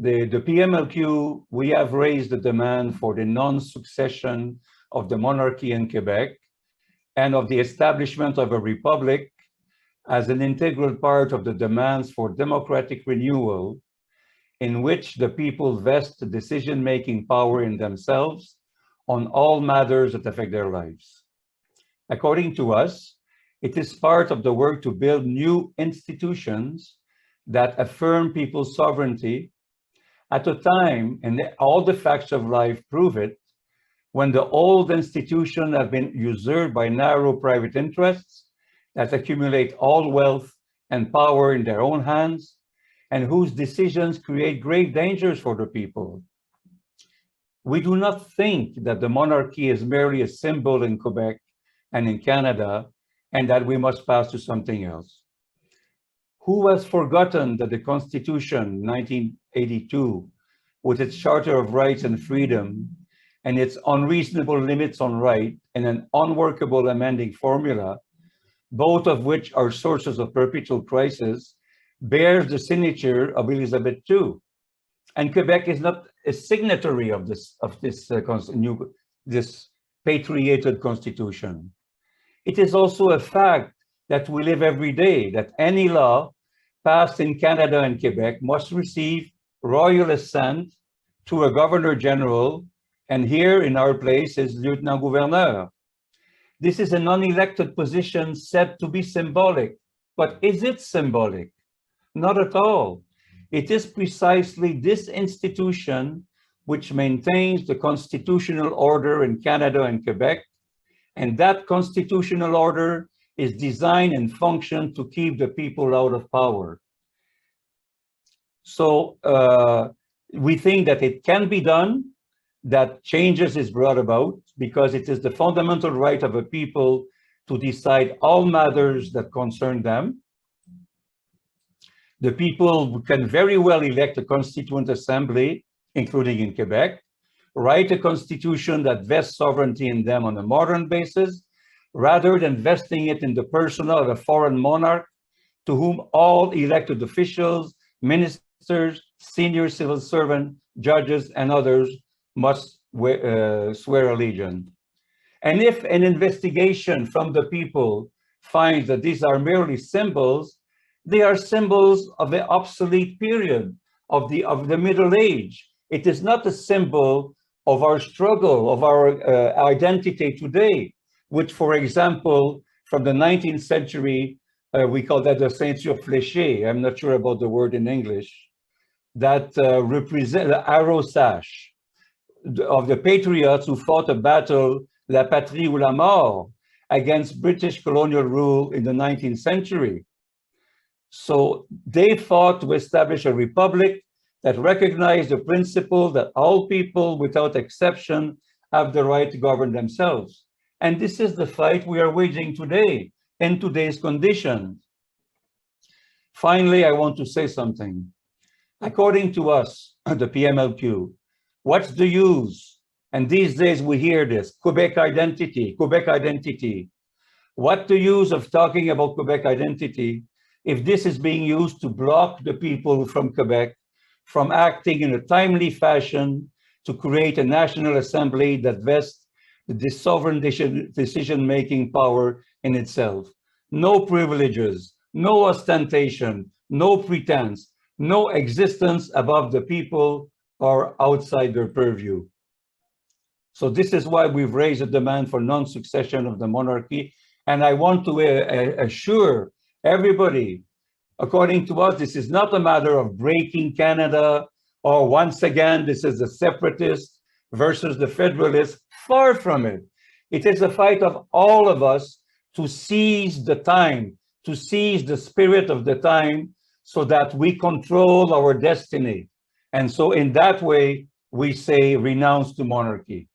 the PMLQ, we have raised the demand for the non-succession of the monarchy in Quebec and of the establishment of a republic as an integral part of the demands for democratic renewal, in which the people vest the decision-making power in themselves on all matters that affect their lives. According to us, it is part of the work to build new institutions that affirm people's sovereignty at a time, and all the facts of life prove it, when the old institutions have been usurped by narrow private interests that accumulate all wealth and power in their own hands, and whose decisions create great dangers for the people. We do not think that the monarchy is merely a symbol in Quebec and in Canada, and that we must pass to something else. Who has forgotten that the Constitution 1982, with its Charter of Rights and Freedom, and its unreasonable limits on right and an unworkable amending formula, both of which are sources of perpetual crisis, bears the signature of Elizabeth II, and Quebec is not a signatory of this patrioted constitution. It is also a fact that we live every day, that any law passed in Canada and Quebec must receive royal assent to a governor general, and here in our place is lieutenant gouverneur. This is a non-elected position said to be symbolic, but is it symbolic? Not at all. It is precisely this institution which maintains the constitutional order in Canada and Quebec, and that constitutional order is designed and functioned to keep the people out of power. So we think that it can be done, that changes is brought about, because it is the fundamental right of a people to decide all matters that concern them. The people can very well elect a constituent assembly, including in Quebec, write a constitution that vests sovereignty in them on a modern basis, rather than vesting it in the person of a foreign monarch to whom all elected officials, ministers, senior civil servants, judges, and others must swear allegiance. And if an investigation from the people finds that these are merely symbols, they are symbols of the obsolete period, of the Middle Age. It is not a symbol of our struggle, of our identity today, which, for example, from the 19th century, we call that the ceinture fléchée. I'm not sure about the word in English. That represent the arrow sash of the patriots who fought a battle, la patrie ou la mort, against British colonial rule in the 19th century. So they fought to establish a republic that recognized the principle that all people, without exception, have the right to govern themselves. And this is the fight we are waging today, in today's conditions. Finally, I want to say something. According to us, the PMLQ, what's the use? And these days we hear this, Quebec identity, Quebec identity. What the use of talking about Quebec identity if this is being used to block the people from Quebec from acting in a timely fashion to create a national assembly that vests the sovereign decision-making power in itself? No privileges, no ostentation, no pretense, no existence above the people or outside their purview. So this is why we've raised a demand for non-succession of the monarchy. And I want to assure everybody, according to us, this is not a matter of breaking Canada, or once again, this is the separatist versus the federalist. Far from it. It is a fight of all of us to seize the time, to seize the spirit of the time, so that we control our destiny. And so in that way, we say renounce to monarchy.